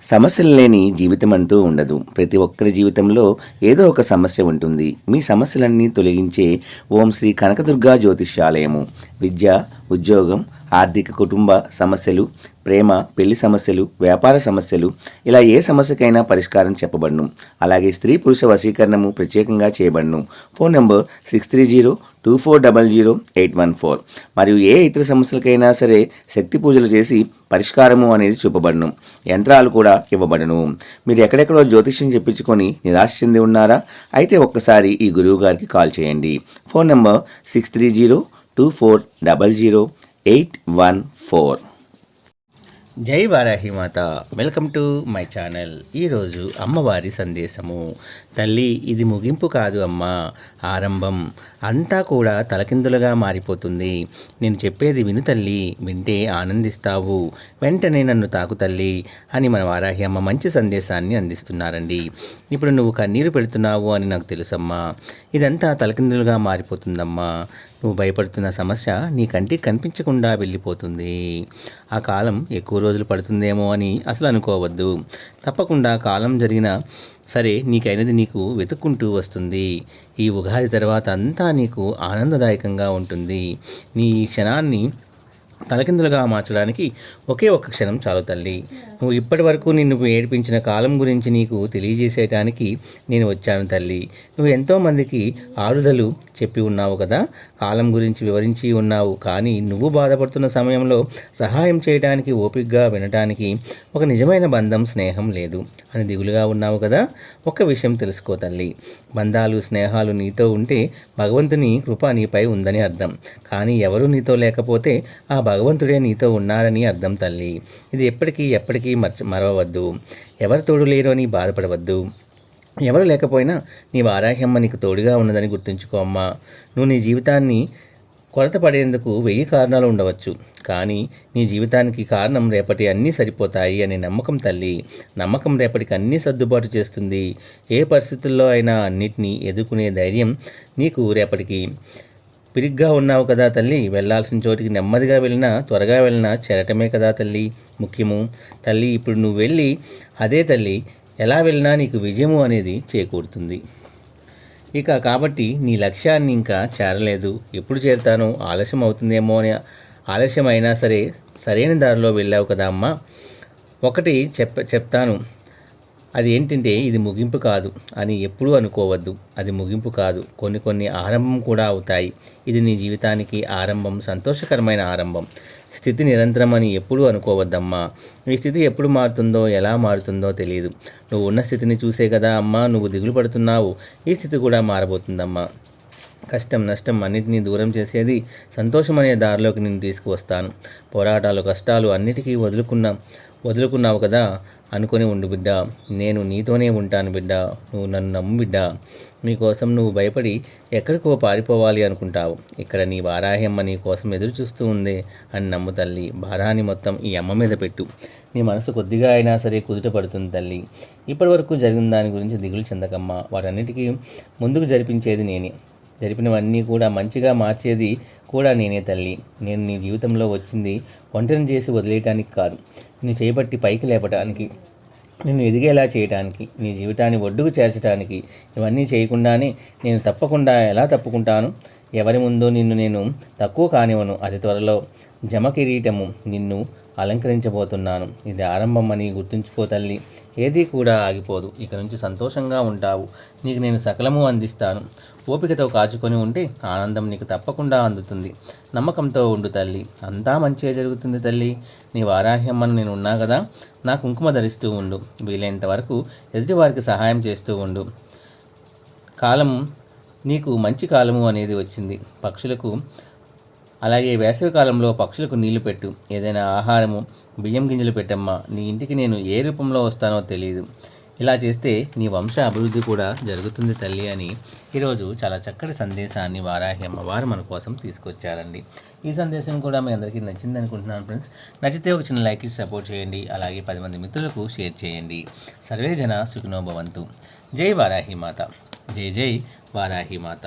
సమస్యలు లేని జీవితం అంటూ ఉండదు. ప్రతి ఒక్కరి జీవితంలో ఏదో ఒక సమస్య ఉంటుంది. మీ సమస్యలన్నీ తొలగించే ఓం శ్రీ కనకదుర్గా జ్యోతిష్యాలయము. విద్య, ఉద్యోగం, ఆర్థిక, కుటుంబ సమస్యలు, ప్రేమ, పెళ్లి సమస్యలు, వ్యాపార సమస్యలు, ఇలా ఏ సమస్యకైనా పరిష్కారం చెప్పబడును. అలాగే స్త్రీ పురుష వశీకరణము ప్రత్యేకంగా చేయబడును. Phone number 6302400814. మరియు ఏ ఇతర సమస్యలకైనా సరే శక్తి పూజలు చేసి పరిష్కారము అనేది చూపబడును. యంత్రాలు కూడా ఇవ్వబడును. మీరు ఎక్కడెక్కడో జ్యోతిష్యం చెప్పించుకొని నిరాశ చెంది ఉన్నారా? అయితే ఒక్కసారి ఈ గురువు గారికి కాల్ చేయండి. Phone number 6302400814. జై వారాహి మాత. Welcome to my channel. ఈరోజు అమ్మవారి సందేశము. తల్లి, ఇది ముగింపు కాదు అమ్మా, ఆరంభం. అంతా కూడా తలకిందులుగా మారిపోతుంది. నేను చెప్పేది విను తల్లి, వింటే ఆనందిస్తావు. వెంటనే నన్ను తాకు తల్లి అని మన వారాహి అమ్మ మంచి సందేశాన్ని అందిస్తున్నారండి. ఇప్పుడు నువ్వు కన్నీరు పెడుతున్నావు అని నాకు తెలుసమ్మా. ఇదంతా తలకిందులుగా మారిపోతుందమ్మా. నువ్వు భయపడుతున్న సమస్య నీ కంటికి కనిపించకుండా వెళ్ళిపోతుంది. ఆ కాలం ఎక్కువ రోజులు పడుతుందేమో అని అసలు అనుకోవద్దు. తప్పకుండా కాలం జరిగినా సరే నీకైనది నీకు వెతుక్కుంటూ వస్తుంది. ఈ ఉగాది తర్వాత అంతా నీకు ఆనందదాయకంగా ఉంటుంది. నీ క్షణాన్ని తలకిందులుగా మార్చడానికి ఒకే ఒక్క క్షణం చాలు తల్లి. నువ్వు ఇప్పటి వరకు నిన్ను ఏడిపించిన కాలం గురించి నీకు తెలియజేసేయటానికి నేను వచ్చాను తల్లి. నువ్వు ఎంతోమందికి ఆరుదలు చెప్పి ఉన్నావు కదా, కాలం గురించి వివరించి ఉన్నావు. కానీ నువ్వు బాధపడుతున్న సమయంలో సహాయం చేయడానికి, ఓపికగా వినటానికి ఒక నిజమైన బంధం, స్నేహం లేదు అని దిగులుగా ఉన్నావు కదా. ఒక్క విషయం తెలుసుకో తల్లి, బంధాలు, స్నేహాలు నీతో ఉంటే భగవంతుని కృప నీపై ఉందని అర్థం. కానీ ఎవరు నీతో లేకపోతే ఆ భగవంతుడే నీతో ఉన్నారని అర్థం తల్లి. ఇది ఎప్పటికీ మరవవద్దు. ఎవరు తోడు లేరు అని బాధపడవద్దు. ఎవరు లేకపోయినా నీ వారాహ్యమ్మ నీకు తోడుగా ఉన్నదని గుర్తుంచుకో అమ్మా. నువ్వు నీ జీవితాన్ని కొరత పడేందుకు 1000 కారణాలు ఉండవచ్చు. కానీ నీ జీవితానికి కారణం రేపటి అన్నీ సరిపోతాయి అనే నమ్మకం తల్లి. నమ్మకం రేపటికి అన్నీ సర్దుబాటు చేస్తుంది. ఏ పరిస్థితుల్లో అయినా అన్నిటినీ ఎదుర్కొనే ధైర్యం నీకు రేపటికి. పిరిగ్గా ఉన్నావు కదా తల్లి, వెళ్ళాల్సిన చోటికి నెమ్మదిగా వెళ్ళినా, త్వరగా వెళ్ళినా చేరటమే కదా తల్లి ముఖ్యము. తల్లి, ఇప్పుడు నువ్వు వెళ్ళి అదే తల్లి ఎలా వెళ్ళినా నీకు విజయము అనేది చేకూరుతుంది. కాబట్టి నీ లక్ష్యాన్ని ఇంకా చేరలేదు. ఎప్పుడు చేరుతానో ఆలస్యం అవుతుందేమో అని ఆలస్యం అయినా సరే సరైన దారిలో వెళ్ళావు కదా అమ్మా. ఒకటి చెప్తాను, అది ఏంటంటే ఇది ముగింపు కాదు అని ఎప్పుడూ అనుకోవద్దు. అది ముగింపు కాదు, కొన్ని ఆరంభం కూడా అవుతాయి. ఇది నీ జీవితానికి ఆరంభం, సంతోషకరమైన ఆరంభం. స్థితి నిరంతరం అని ఎప్పుడూ అనుకోవద్దమ్మా. ఈ స్థితి ఎప్పుడు మారుతుందో, ఎలా మారుతుందో తెలియదు. నువ్వు ఉన్న స్థితిని చూసే కదా అమ్మా నువ్వు దిగులు పడుతున్నావు. ఈ స్థితి కూడా మారబోతుందమ్మా. కష్టం, నష్టం అన్నిటినీ దూరం చేసేది సంతోషం అనే దారిలోకి నేను తీసుకువస్తాను. పోరాటాలు, కష్టాలు అన్నిటికీ వదులుకున్నావు కదా, అనుకొని ఉండు బిడ్డ. నేను నీతోనే ఉంటాను బిడ్డ. నువ్వు నన్ను నమ్ము బిడ్డ. నీకోసం నువ్వు భయపడి ఎక్కడికో పారిపోవాలి అనుకుంటావు. ఇక్కడ నీ వారాహ్యమ్మ నీ కోసం ఎదురు చూస్తూ ఉంది అని నమ్ము తల్లి. భారాన్ని మొత్తం ఈ అమ్మ మీద పెట్టు. నీ మనసు కొద్దిగా అయినా సరే కుదుట పడుతుంది తల్లి. ఇప్పటి వరకు జరిగిన దాని గురించి దిగులు చెందకమ్మా. వాటన్నిటికీ ముందుకు జరిపించేది నేనే. జరిపినవన్నీ కూడా మంచిగా మార్చేది కూడా నేనే తల్లి. నేను నీ జీవితంలో వచ్చింది ఒంటరిని చేసి వదిలేయటానికి కాదు, నీ చేపట్టి పైకి లేపటానికి, నిన్ను ఎదిగేలా చేయటానికి, నీ జీవితాన్ని ఒడ్డుకు చేర్చడానికి. ఇవన్నీ చేయకుండానే నేను ఎలా తప్పుకుంటాను? ఎవరి ముందు నిన్ను నేను తక్కువ కానివ్వను. అతి త్వరలో జమకిరీటము నిన్ను అలంకరించబోతున్నాను. ఇది ఆరంభం అని గుర్తుంచుకో తల్లి. ఏదీ కూడా ఆగిపోదు. ఇక నుంచి సంతోషంగా ఉంటావు. నీకు నేను సకలము అందిస్తాను. ఓపికతో కాచుకొని ఉంటే ఆనందం నీకు తప్పకుండా అందుతుంది. నమ్మకంతో ఉండు తల్లి. అంతా మంచిగా జరుగుతుంది తల్లి. నీ వారాహ్యమ్మను నేను ఉన్నా కదా, నా కుంకుమ ధరిస్తూ ఉండు. వీలైనంత వరకు ఎదుటివారికి సహాయం చేస్తూ ఉండు. కాలం నీకు మంచి కాలము అనేది వచ్చింది. పక్షులకు అలాగే వేసవి కాలంలో పక్షులకు నీళ్లు పెట్టు. ఏదైనా ఆహారము, బియ్యం గింజలు పెట్టమ్మా. నీ ఇంటికి నేను ఏ రూపంలో వస్తానో తెలియదు. ఇలా చేస్తే నీ వంశ అభివృద్ధి కూడా జరుగుతుంది తల్లి అని ఈరోజు చాలా చక్కటి సందేశాన్ని వారాహి అమ్మవారు మన కోసం తీసుకొచ్చారండి. ఈ సందేశం కూడా మీ అందరికీ నచ్చింది అనుకుంటున్నాను ఫ్రెండ్స్. నచ్చితే ఒక చిన్న లైక్ ఇచ్చి సపోర్ట్ చేయండి. అలాగే 10 మంది మిత్రులకు షేర్ చేయండి. సర్వే జన సుఖినో భవంతు. జై వారాహి మాత. జై జై వారాహి మాత.